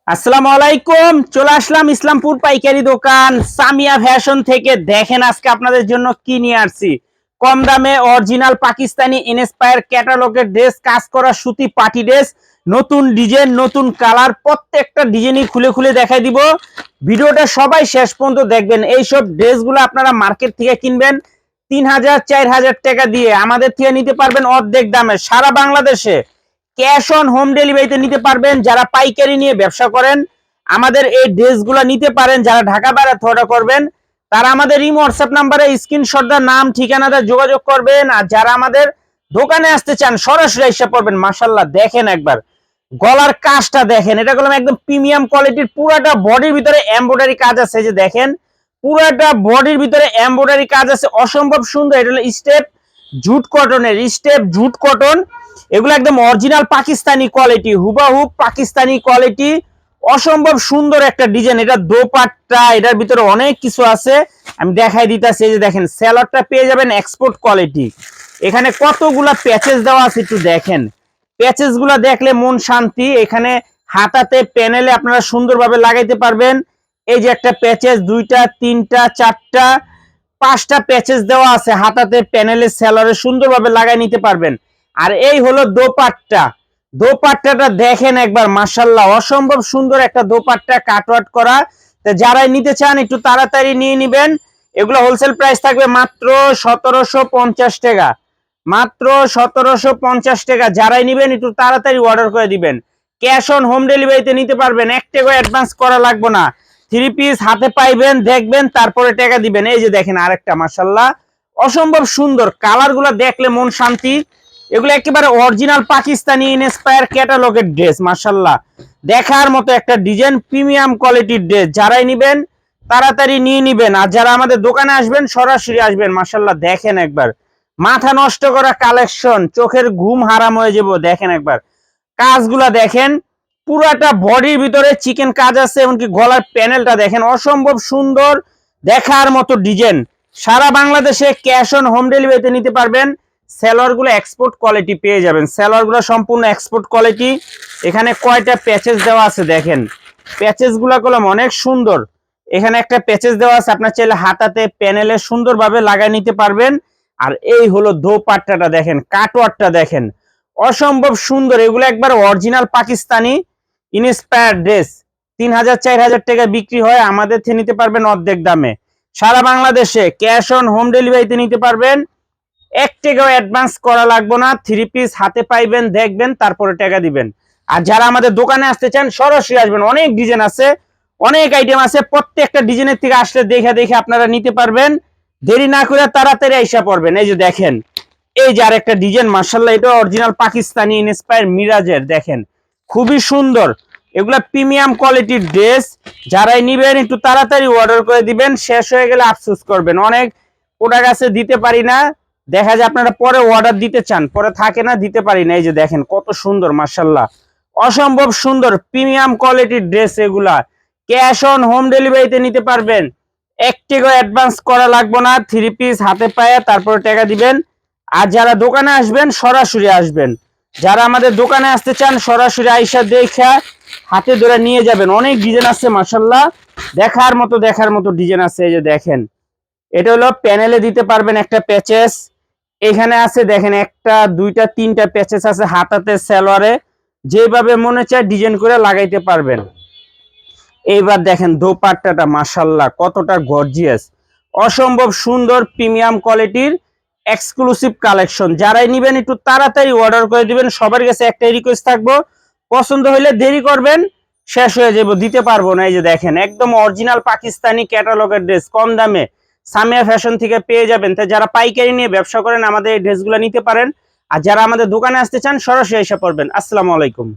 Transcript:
আসসালামু আলাইকুম। চলে আসলাম ইসলামপুর পাইকারি দোকান সামিয়া ফ্যাশন থেকে। দেখেন আজকে আপনাদের জন্য কি নিয়ে আসছি। কম দামে অরিজিনাল পাকিস্তানি ইনস্পায়ার ক্যাটালগের ড্রেস, কাজ করা সুতি পার্টি ড্রেস, নতুন ডিজাইন, নতুন কালার, প্রত্যেকটা ডিজাইনই খুলে খুলে দেখাই দিব। ভিডিওটা সবাই শেষ পর্যন্ত দেখবেন। এইসব ড্রেসগুলো আপনারা মার্কেট থেকে কিনবেন 3000-4000 টাকা দিয়ে, আমাদের থেকে নিতে পারবেন অর্ধেক দামে সারা বাংলাদেশে। ক্যাশ অন হোম ডেলিভারিতে নিতে পারবেন। যারা পাইকারি নিয়ে ব্যবসা করেন আমাদের এই ড্রেসগুলো নিতে পারেন। যারা ঢাকা বাইরে অর্ডার করবেন তারা আমাদের ইমো হোয়াটসঅ্যাপ নাম্বারে স্ক্রিনশটটা নাম ঠিকানাটা যোগাযোগ করবেন। আর যারা আমাদের দোকানে আসতে চান সরাসরি এসে পড়বেন। মাশাআল্লাহ দেখেন একবার গলার কাজটা দেখেন, এটা করলাম একদম প্রিমিয়াম কোয়ালিটির। পুরাটা বডির ভিতরে এমব্রয়ডারি কাজ আছে, যে দেখেন পুরাটা বডির ভিতরে এমব্রয়ডারি কাজ আছে, অসম্ভব সুন্দর। এটা হলো স্টেপ জুট কটনের, স্টেপ জুট কটন। এগুলো একদম অরিজিনাল পাকিস্তানি কোয়ালিটি, হুবাহুব পাকিস্তানি কোয়ালিটি, অসম্ভব সুন্দর একটা ডিজাইন। এটা দোপাট্টা, এটার ভিতরে অনেক কিছু আছে, আমি দেখাই দিতেছি। এই যে দেখেন স্যালাডটা পেয়ে যাবেন এক্সপোর্ট কোয়ালিটি। এখানে কতগুলা প্যাচেস দেওয়া আছে একটু দেখেন, প্যাচেস গুলা দেখলে মন শান্তি। এখানে হাতাতে প্যানেলে আপনারা সুন্দরভাবে লাগাইতে পারবেন। এই যে একটা প্যাচেস, দুইটা, তিনটা, চারটা, পাঁচটা প্যাচেস দেওয়া আছে হাতাতে প্যানেলে, সেলরে সুন্দরভাবে লাগাই নিতে পারবেন। আর এই হলো দোপাট্টা, দোপাট্টাটা দেখেন একবার মাশাআল্লাহ, অসম্ভব সুন্দর একটা দোপাট্টা কাটওয়ার্ক করা। তো যারাই নিতে চান একটু তাড়াতাড়ি নিয়ে নেবেন। এগুলো হোলসেল প্রাইস থাকবে মাত্র 1750 টাকা, মাত্র 1750 টাকা। যারাই নেবেন একটু তাড়াতাড়ি অর্ডার করে দিবেন। ক্যাশ অন হোম ডেলিভারিতে নিতে পারবেন, 1 টাকা অ্যাডভান্স করা লাগবে না। 3 পিস হাতে পাইবেন, দেখবেন, তারপরে টাকা দিবেন। এই যে দেখেন আরেকটা মাশাআল্লাহ অসম্ভব সুন্দর, কালারগুলো দেখলে মন শান্তি। এগুলো একেবারে অরিজিনাল পাকিস্তানি ইনস্পায়ার ক্যাটালগের ড্রেস, মাশাআল্লাহ দেখার মতো একটা ডিজাইন, প্রিমিয়াম কোয়ালিটির ড্রেস। যারাই নেবেন তাড়াতাড়ি নিয়ে নেবেন। আর যারা আমাদের দোকানে আসবেন সরাসরি আসবেন। মাশাআল্লাহ দেখেন একবার মাথা নষ্ট করা কালেকশন, চোখের ঘুম হারাম হয়ে যাবো। দেখেন একবার কাজগুলা দেখেন, পুরাটা বডির ভিতরে চিকেন কাজ আছে, এমনকি গলার প্যানেলটা দেখেন অসম্ভব সুন্দর, দেখার মতো ডিজাইন। সারা বাংলাদেশে ক্যাশ অন হোম ডেলিভারিতে নিতে পারবেন। সেলর গুলো এক্সপোর্ট কোয়ালিটি পেয়ে যাবেন, সেলর গুলো সম্পূর্ণ এক্সপোর্ট কোয়ালিটি। এখানে কয়টা প্যাচেস দেওয়া আছে দেখেন, প্যাচেস গুলা কলম অনেক সুন্দর। এখানে একটা প্যাচেস দেওয়া আছে, আপনার চাইলে হাতাতে প্যানেলে সুন্দরভাবে লাগাই নিতে পারবেন। আর এই হলো দোপাট্টাটা দেখেন, কাটওয়ার্কটা দেখেন অসম্ভব সুন্দর। এগুলো একবার অরিজিনাল পাকিস্তানি ইনস্পায়ার ড্রেস। 3000-4000 টাকা বিক্রি হয়, আমাদের থেকে নিতে পারবেন অর্ধেক দামে। সারা বাংলাদেশে ক্যাশ অন হোম ডেলিভারিতে নিতে পারবেন, 1 টাকাও অ্যাডভান্স করা লাগবে না। 3 পিস হাতে পাইবেন, দেখবেন, তারপরে টাকা দিবেন। আর যারা আমাদের দোকানে আসতে চান সরাসরি আসবেন। অনেক ডিজাইন আছে, অনেক আইটেম আছে, প্রত্যেকটা ডিজাইনের থেকে আসলে দেখে দেখে আপনারা নিতে পারবেন। দেরি না করে তাড়াতাড়ি আইসা পড়বেন। এই যে দেখেন, এই যে আরেকটা ডিজাইন মাশাআল্লাহ, এটা অরিজিনাল পাকিস্তানি ইনস্পায়ার মিরাজের, দেখেন খুবই সুন্দর। এগুলা প্রিমিয়াম কোয়ালিটির ড্রেস। যারাই নিবেন একটু তাড়াতাড়ি অর্ডার করে দিবেন, শেষ হয়ে গেলে আফসোস করবেন। অনেক প্রোডাক্ট আছে দিতে পারি না, দেখা যায় আপনারা পরে অর্ডার দিতে চান, পরে থাকে না, দিতে পারি না। এই যে দেখেন কত সুন্দর মাশাআল্লাহ, অসম্ভব সুন্দর প্রিমিয়াম কোয়ালিটির ড্রেস। এগুলা ক্যাশ অন হোম ডেলিভারিতে নিতে পারবেন, 1 টাকা অ্যাডভান্স করা লাগবে না। 3 পিস হাতে পায়ে তারপরে টাকা দিবেন। আর যারা দোকানে আসবেন সরাসরি আসবেন। যারা আমাদের দোকানে আসতে চান সরাসরি আইসা দেখা হাতে ধরে নিয়ে যাবেন। অনেক ডিজাইন আছে মাশাআল্লাহ, দেখার মতো দেখার মতো ডিজাইন আছে। এই যে দেখেন, এটা হলো প্যানেলে দিতে পারবেন একটা প্যাচেস। এখানে আছে দেখেন একটা, দুইটা, তিনটা প্যাচেস আছে হাতাতে, সালোয়ারে, যেভাবে মনে চায় ডিজাইন করে লাগাইতে পারবেন। এইবার দেখেন দোপাট্টাটা মাশাআল্লাহ কতটা গর্জিয়াস, অসম্ভব সুন্দর, প্রিমিয়াম কোয়ালিটির এক্সক্লুসিভ কালেকশন। যারাই নিবেন একটু তাড়াতাড়ি অর্ডার করে দিবেন। সবার কাছে একটাই রিকোয়েস্ট থাকবো, পছন্দ হইলে দেরি করবেন, শেষ হয়ে যাবো, দিতে পারবো না। এই যে দেখেন একদম অরিজিনাল পাকিস্তানি ক্যাটালগের ড্রেস, কম দামে সামিয়া ফ্যাশন থেকে পেয়ে যাবেন। তাই যারা পাইকারি নিয়ে ব্যবসা করেন আমাদের এই ড্রেসগুলো নিতে পারেন। আর যারা আমাদের দোকানে আসতে চান সরাসরি এসে পড়বেন। আসসালামু আলাইকুম।